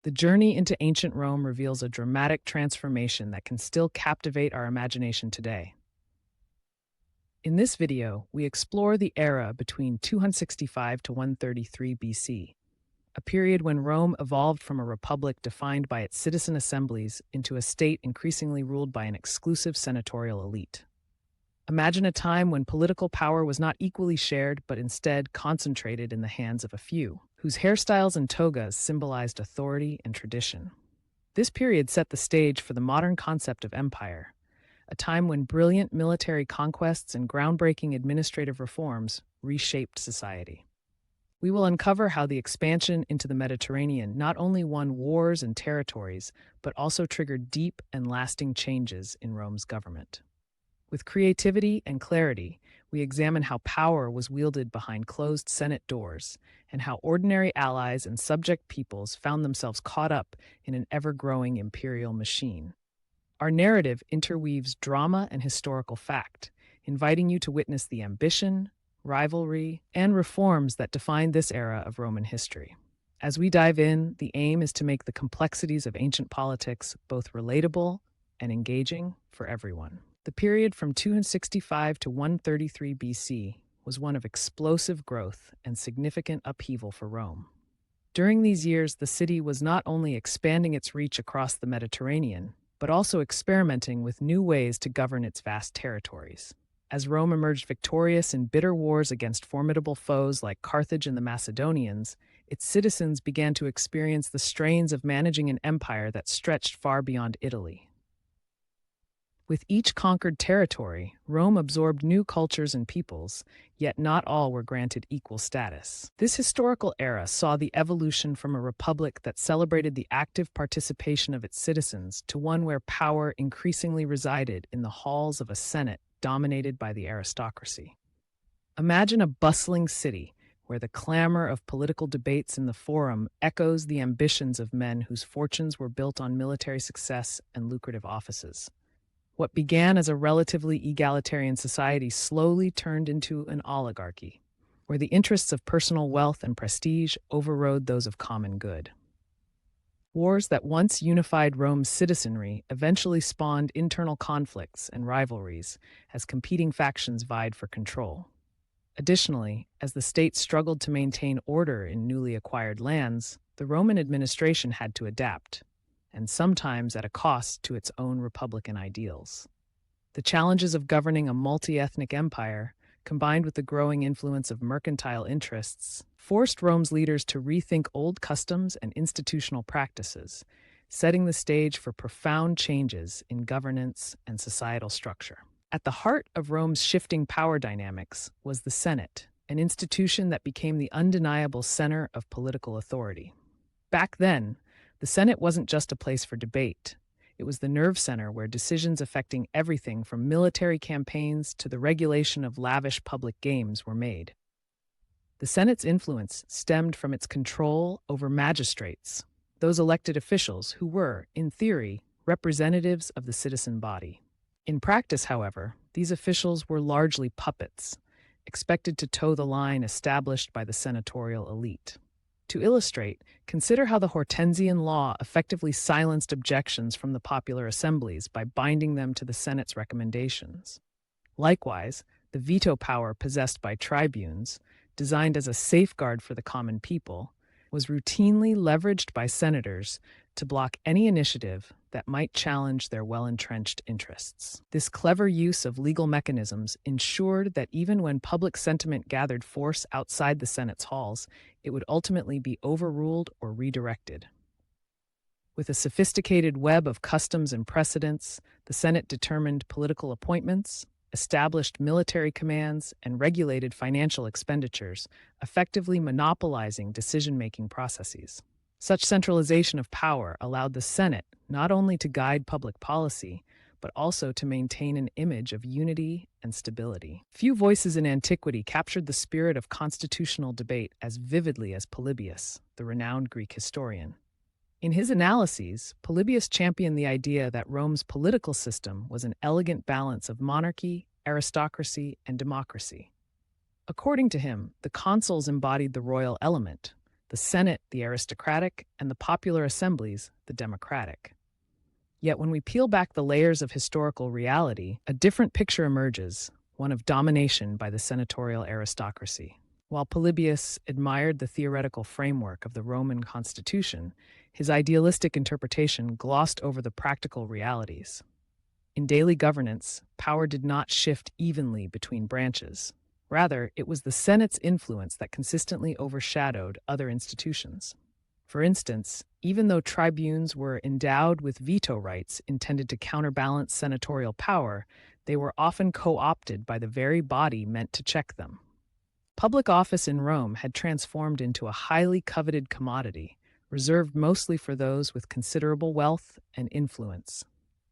The journey into ancient Rome reveals a dramatic transformation that can still captivate our imagination today. In this video, we explore the era between 265 to 133 BC, a period when Rome evolved from a republic defined by its citizen assemblies into a state increasingly ruled by an exclusive senatorial elite. Imagine a time when political power was not equally shared but instead concentrated in the hands of a few, whose hairstyles and togas symbolized authority and tradition. This period set the stage for the modern concept of empire, a time when brilliant military conquests and groundbreaking administrative reforms reshaped society. We will uncover how the expansion into the Mediterranean not only won wars and territories, but also triggered deep and lasting changes in Rome's government. With creativity and clarity, we examine how power was wielded behind closed Senate doors and how ordinary allies and subject peoples found themselves caught up in an ever-growing imperial machine. Our narrative interweaves drama and historical fact, inviting you to witness the ambition, rivalry, and reforms that define this era of Roman history. As we dive in, the aim is to make the complexities of ancient politics both relatable and engaging for everyone. The period from 265 to 133 BC was one of explosive growth and significant upheaval for Rome. During these years, the city was not only expanding its reach across the Mediterranean, but also experimenting with new ways to govern its vast territories. As Rome emerged victorious in bitter wars against formidable foes like Carthage and the Macedonians, its citizens began to experience the strains of managing an empire that stretched far beyond Italy. With each conquered territory, Rome absorbed new cultures and peoples, yet not all were granted equal status. This historical era saw the evolution from a republic that celebrated the active participation of its citizens to one where power increasingly resided in the halls of a Senate dominated by the aristocracy. Imagine a bustling city where the clamor of political debates in the forum echoes the ambitions of men whose fortunes were built on military success and lucrative offices. What began as a relatively egalitarian society slowly turned into an oligarchy, where the interests of personal wealth and prestige overrode those of common good. Wars that once unified Rome's citizenry eventually spawned internal conflicts and rivalries as competing factions vied for control. Additionally, as the state struggled to maintain order in newly acquired lands, the Roman administration had to adapt, and sometimes at a cost to its own republican ideals. The challenges of governing a multi-ethnic empire, combined with the growing influence of mercantile interests, forced Rome's leaders to rethink old customs and institutional practices, setting the stage for profound changes in governance and societal structure. At the heart of Rome's shifting power dynamics was the Senate, an institution that became the undeniable center of political authority. Back then, the Senate wasn't just a place for debate. It was the nerve center where decisions affecting everything from military campaigns to the regulation of lavish public games were made. The Senate's influence stemmed from its control over magistrates, those elected officials who were, in theory, representatives of the citizen body. In practice, however, these officials were largely puppets, expected to toe the line established by the senatorial elite. To illustrate, consider how the Hortensian Law effectively silenced objections from the popular assemblies by binding them to the Senate's recommendations. Likewise, the veto power possessed by tribunes, designed as a safeguard for the common people, was routinely leveraged by senators to block any initiative that might challenge their well-entrenched interests. This clever use of legal mechanisms ensured that even when public sentiment gathered force outside the Senate's halls, it would ultimately be overruled or redirected. With a sophisticated web of customs and precedents, the Senate determined political appointments, established military commands, and regulated financial expenditures, effectively monopolizing decision-making processes. Such centralization of power allowed the Senate not only to guide public policy, but also to maintain an image of unity and stability. Few voices in antiquity captured the spirit of constitutional debate as vividly as Polybius, the renowned Greek historian. In his analyses, Polybius championed the idea that Rome's political system was an elegant balance of monarchy, aristocracy, and democracy. According to him, the consuls embodied the royal element, the Senate the aristocratic, and the popular assemblies the democratic. Yet when we peel back the layers of historical reality, a different picture emerges, one of domination by the senatorial aristocracy. While Polybius admired the theoretical framework of the Roman constitution, his idealistic interpretation glossed over the practical realities. In daily governance, power did not shift evenly between branches. Rather, it was the Senate's influence that consistently overshadowed other institutions. For instance, even though tribunes were endowed with veto rights intended to counterbalance senatorial power, they were often co-opted by the very body meant to check them. Public office in Rome had transformed into a highly coveted commodity, reserved mostly for those with considerable wealth and influence.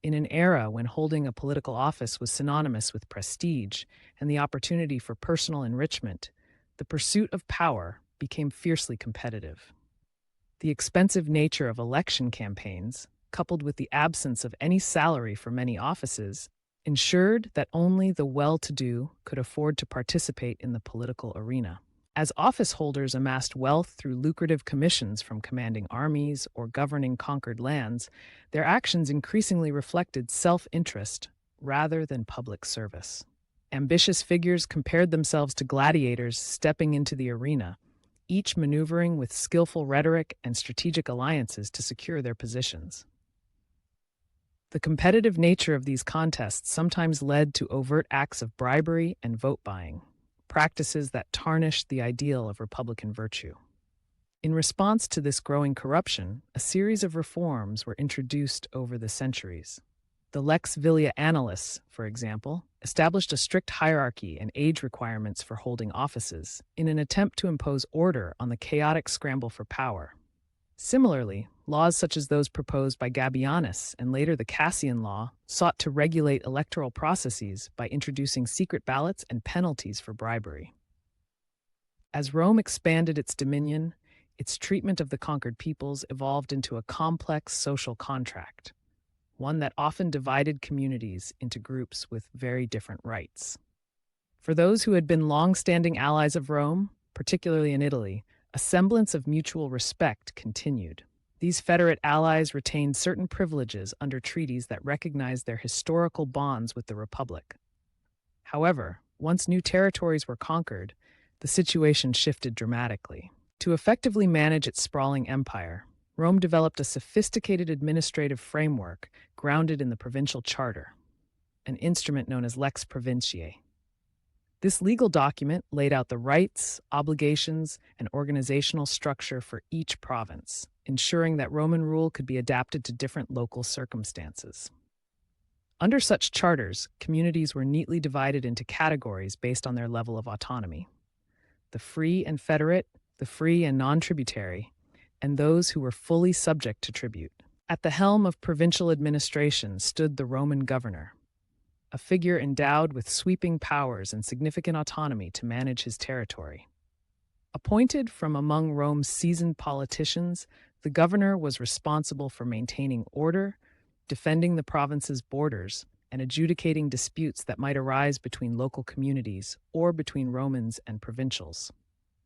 In an era when holding a political office was synonymous with prestige and the opportunity for personal enrichment, the pursuit of power became fiercely competitive. The expensive nature of election campaigns, coupled with the absence of any salary for many offices, ensured that only the well-to-do could afford to participate in the political arena. As office holders amassed wealth through lucrative commissions from commanding armies or governing conquered lands, their actions increasingly reflected self-interest rather than public service. Ambitious figures compared themselves to gladiators stepping into the arena, each maneuvering with skillful rhetoric and strategic alliances to secure their positions. The competitive nature of these contests sometimes led to overt acts of bribery and vote buying, practices that tarnished the ideal of republican virtue. In response to this growing corruption, a series of reforms were introduced over the centuries. The Lex Vilia Annalis, for example, established a strict hierarchy and age requirements for holding offices in an attempt to impose order on the chaotic scramble for power. Similarly, laws such as those proposed by Gabianus and later the Cassian Law sought to regulate electoral processes by introducing secret ballots and penalties for bribery. As Rome expanded its dominion, its treatment of the conquered peoples evolved into a complex social contract, one that often divided communities into groups with very different rights. For those who had been long-standing allies of Rome, particularly in Italy, a semblance of mutual respect continued. These federate allies retained certain privileges under treaties that recognized their historical bonds with the Republic. However, once new territories were conquered, the situation shifted dramatically. To effectively manage its sprawling empire, Rome developed a sophisticated administrative framework grounded in the provincial charter, an instrument known as Lex Provinciae. This legal document laid out the rights, obligations, and organizational structure for each province, ensuring that Roman rule could be adapted to different local circumstances. Under such charters, communities were neatly divided into categories based on their level of autonomy: the free and federate, the free and non-tributary, and those who were fully subject to tribute. At the helm of provincial administration stood the Roman governor, a figure endowed with sweeping powers and significant autonomy to manage his territory. Appointed from among Rome's seasoned politicians, the governor was responsible for maintaining order, defending the province's borders, and adjudicating disputes that might arise between local communities or between Romans and provincials.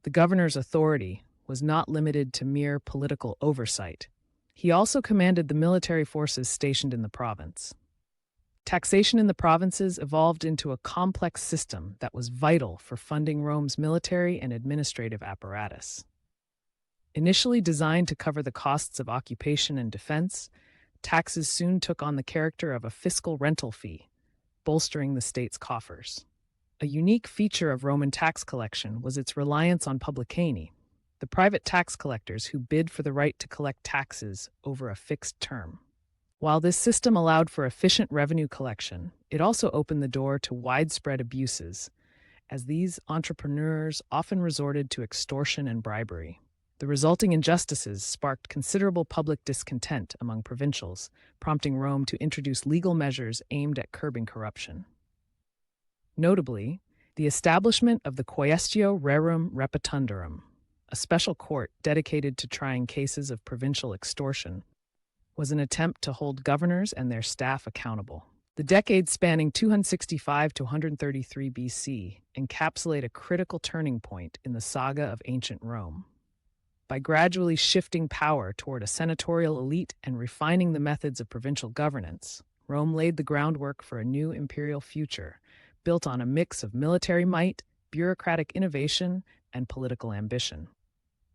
The governor's authority was not limited to mere political oversight. He also commanded the military forces stationed in the province. Taxation in the provinces evolved into a complex system that was vital for funding Rome's military and administrative apparatus. Initially designed to cover the costs of occupation and defense, taxes soon took on the character of a fiscal rental fee, bolstering the state's coffers. A unique feature of Roman tax collection was its reliance on publicani, the private tax collectors who bid for the right to collect taxes over a fixed term. While this system allowed for efficient revenue collection, it also opened the door to widespread abuses, as these entrepreneurs often resorted to extortion and bribery. The resulting injustices sparked considerable public discontent among provincials, prompting Rome to introduce legal measures aimed at curbing corruption. Notably, the establishment of the Quaestio Rerum Repetundorum, a special court dedicated to trying cases of provincial extortion, was an attempt to hold governors and their staff accountable. The decades spanning 265 to 133 BC encapsulate a critical turning point in the saga of ancient Rome. By gradually shifting power toward a senatorial elite and refining the methods of provincial governance, Rome laid the groundwork for a new imperial future, built on a mix of military might, bureaucratic innovation, and political ambition.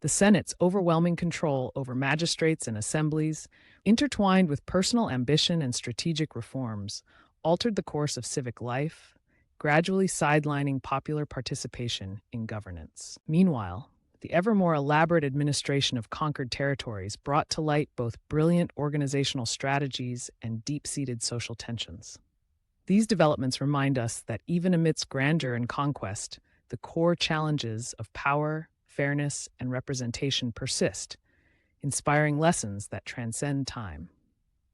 The Senate's overwhelming control over magistrates and assemblies, intertwined with personal ambition and strategic reforms, altered the course of civic life, gradually sidelining popular participation in governance. Meanwhile, the ever more elaborate administration of conquered territories brought to light both brilliant organizational strategies and deep-seated social tensions. These developments remind us that even amidst grandeur and conquest, the core challenges of power, fairness, and representation persist, inspiring lessons that transcend time.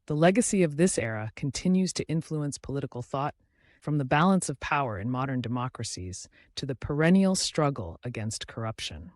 The legacy of this era continues to influence political thought, from the balance of power in modern democracies to the perennial struggle against corruption.